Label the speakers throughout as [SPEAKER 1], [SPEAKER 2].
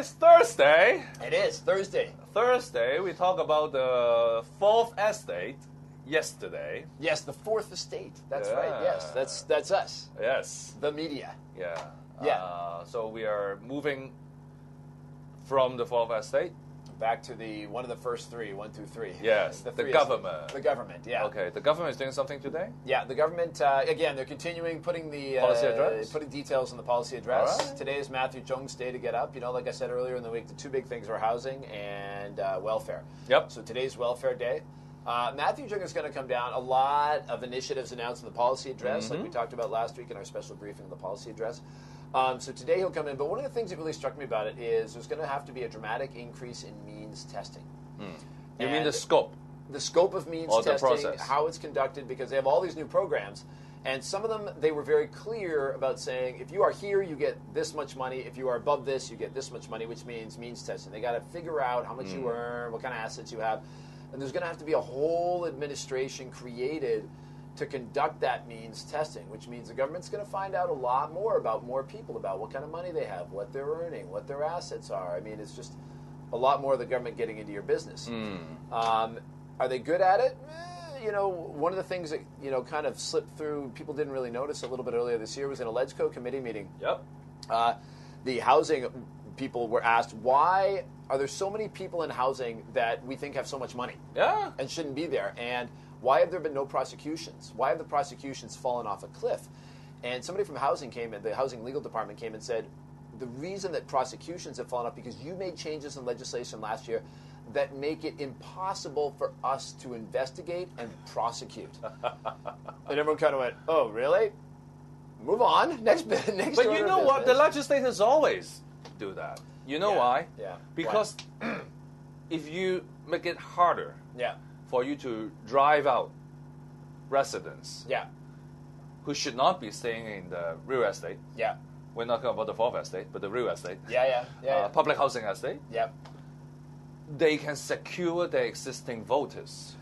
[SPEAKER 1] it's Thursday.
[SPEAKER 2] It is Thursday.
[SPEAKER 1] Thursday, we talk about the fourth estate yesterday.
[SPEAKER 2] Yes, the fourth estate. That's right. Yes, that's us.
[SPEAKER 1] Yes.
[SPEAKER 2] The media.
[SPEAKER 1] Yeah.
[SPEAKER 2] Yeah.
[SPEAKER 1] So we are moving from the fourth estate
[SPEAKER 2] back to the one of the first three. 1, 2, 3.
[SPEAKER 1] Yes.
[SPEAKER 2] The
[SPEAKER 1] The government.
[SPEAKER 2] The government. Yeah.
[SPEAKER 1] Okay. The government is doing something today.
[SPEAKER 2] Yeah. The government again. They're continuing putting the
[SPEAKER 1] Policy address?
[SPEAKER 2] putting details in the policy address.
[SPEAKER 1] All right.
[SPEAKER 2] Today is Matthew Cheung's day to get up. You know, like I said earlier in the week, the two big things are housing and welfare.
[SPEAKER 1] Yep.
[SPEAKER 2] So today's welfare day. Matthew Cheung is going to come down. A lot of initiatives announced in the policy address, like we talked about last week in our special briefing on the policy address. So today he'll come in. But one of the things that really struck me about it is there's going to have to be a dramatic increase in means testing.
[SPEAKER 1] You mean the scope?
[SPEAKER 2] The scope of means
[SPEAKER 1] Or the
[SPEAKER 2] testing,
[SPEAKER 1] process.
[SPEAKER 2] how it's conducted, because they have all these new programs. And some of them, they were very clear about saying, if you are here, you get this much money. If you are above this, you get this much money, which means means testing. They got to figure out how much you earn, what kind of assets you have. And there's going to have to be a whole administration created to conduct that means testing, which means the government's going to find out a lot more about more people, about what kind of money they have, what they're earning, what their assets are. I mean, it's just a lot more of the government getting into your business. Are they good at it? You know, one of the things that, you know, kind of slipped through, people didn't really notice a little bit earlier this year, was in a LegCo committee meeting.
[SPEAKER 1] Yep.
[SPEAKER 2] The housing people were asked, why are there so many people in housing that we think have so much money
[SPEAKER 1] Yeah.
[SPEAKER 2] and shouldn't be there? And why have there been no prosecutions? Why have the prosecutions fallen off a cliff? And somebody from housing came in, the housing legal department came and said, the reason that prosecutions have fallen off because you made changes in legislation last year that make it impossible for us to investigate and prosecute. And everyone kind of went, oh, really? Move on. Next
[SPEAKER 1] But
[SPEAKER 2] order
[SPEAKER 1] you
[SPEAKER 2] of
[SPEAKER 1] know what? The
[SPEAKER 2] business.
[SPEAKER 1] legislators always do that. You know why?
[SPEAKER 2] Yeah.
[SPEAKER 1] Because if you make it harder
[SPEAKER 2] Yeah.
[SPEAKER 1] for you to drive out residents
[SPEAKER 2] Yeah.
[SPEAKER 1] who should not be staying in the real estate,
[SPEAKER 2] Yeah.
[SPEAKER 1] we're not talking about the fourth estate, but the real estate,
[SPEAKER 2] Yeah.
[SPEAKER 1] public housing estate,
[SPEAKER 2] Yeah.
[SPEAKER 1] they can secure their existing voters.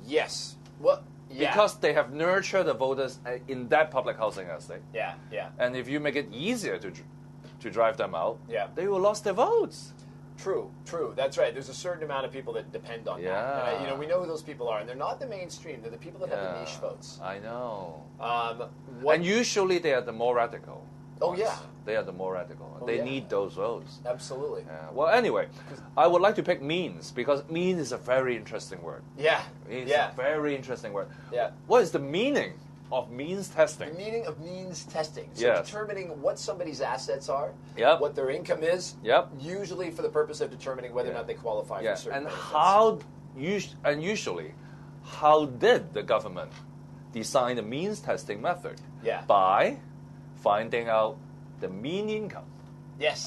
[SPEAKER 2] Yes. Well, yeah.
[SPEAKER 1] Because they have nurtured the voters in that public housing estate.
[SPEAKER 2] Yeah. Yeah.
[SPEAKER 1] And if you make it easier to drive them out,
[SPEAKER 2] Yeah.
[SPEAKER 1] they will lose their votes.
[SPEAKER 2] True. That's right. There's a certain amount of people that depend on that.
[SPEAKER 1] Yeah.
[SPEAKER 2] And, you know, we know who those people are, and they're not the mainstream. They're the people that have the
[SPEAKER 1] Yeah.
[SPEAKER 2] niche votes.
[SPEAKER 1] I know.
[SPEAKER 2] What,
[SPEAKER 1] And usually they are the more radical.
[SPEAKER 2] Oh,
[SPEAKER 1] ones.
[SPEAKER 2] yeah.
[SPEAKER 1] They are the more radical.
[SPEAKER 2] Oh,
[SPEAKER 1] they
[SPEAKER 2] yeah.
[SPEAKER 1] need those votes.
[SPEAKER 2] absolutely.
[SPEAKER 1] Yeah. Well, anyway, I would like to pick means because mean is a very interesting word.
[SPEAKER 2] Yeah.
[SPEAKER 1] It's
[SPEAKER 2] Yeah.
[SPEAKER 1] a very interesting word.
[SPEAKER 2] Yeah.
[SPEAKER 1] What is the meaning of means
[SPEAKER 2] The
[SPEAKER 1] testing?
[SPEAKER 2] meaning of means testing. So
[SPEAKER 1] Yes.
[SPEAKER 2] determining what somebody's assets are,
[SPEAKER 1] Yep.
[SPEAKER 2] what their income is,
[SPEAKER 1] Yep.
[SPEAKER 2] usually for the purpose of determining whether or not they qualify
[SPEAKER 1] Yeah.
[SPEAKER 2] for certain
[SPEAKER 1] And
[SPEAKER 2] benefits.
[SPEAKER 1] usually, how did the government design the means testing method?
[SPEAKER 2] Yeah.
[SPEAKER 1] By finding out the mean income.
[SPEAKER 2] Yes.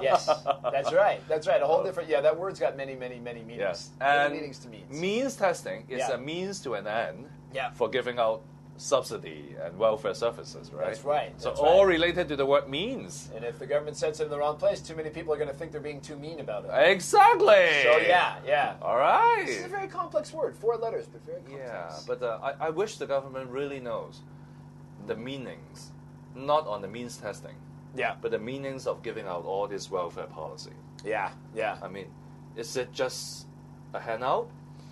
[SPEAKER 2] Yes. That's right. That's right. A whole different. Yeah, that word's got many meanings.
[SPEAKER 1] Yes.
[SPEAKER 2] Many
[SPEAKER 1] And
[SPEAKER 2] meanings to means.
[SPEAKER 1] means testing is
[SPEAKER 2] Yeah.
[SPEAKER 1] a means to an end
[SPEAKER 2] Yeah.
[SPEAKER 1] for giving out subsidy and welfare services, right?
[SPEAKER 2] That's right.
[SPEAKER 1] So
[SPEAKER 2] That's
[SPEAKER 1] all
[SPEAKER 2] right.
[SPEAKER 1] related to the word means.
[SPEAKER 2] And if the government sets it in the wrong place, too many people are going to think they're being too mean about it.
[SPEAKER 1] Exactly.
[SPEAKER 2] So yeah.
[SPEAKER 1] All
[SPEAKER 2] This is a
[SPEAKER 1] right.
[SPEAKER 2] very complex word. 4 letters, but very complex.
[SPEAKER 1] Yeah, but I wish the government really knows the meanings, not on the means testing,
[SPEAKER 2] Yeah.
[SPEAKER 1] but the meanings of giving out all this welfare policy.
[SPEAKER 2] Yeah.
[SPEAKER 1] I mean, is it just a handout,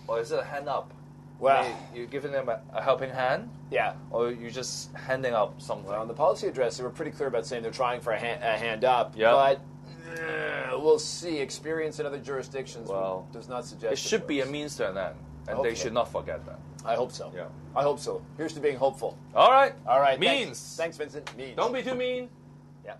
[SPEAKER 1] or is it a hand up?
[SPEAKER 2] Well-
[SPEAKER 1] I mean, you're giving them a helping hand,
[SPEAKER 2] Yeah.
[SPEAKER 1] or you're just handing out something.
[SPEAKER 2] Well, in the policy address, they were pretty clear about saying they're trying for a hand up.
[SPEAKER 1] Yep.
[SPEAKER 2] But we'll see. Experience in other jurisdictions
[SPEAKER 1] Well,
[SPEAKER 2] does not suggest
[SPEAKER 1] It should be a
[SPEAKER 2] works.
[SPEAKER 1] means to an end, and
[SPEAKER 2] hope
[SPEAKER 1] they
[SPEAKER 2] so.
[SPEAKER 1] should not forget that.
[SPEAKER 2] I hope so.
[SPEAKER 1] Yeah.
[SPEAKER 2] I hope so. Here's to being hopeful.
[SPEAKER 1] All right.
[SPEAKER 2] All right.
[SPEAKER 1] Means.
[SPEAKER 2] Thanks Vincent. Means.
[SPEAKER 1] Don't be too mean.
[SPEAKER 2] Yeah.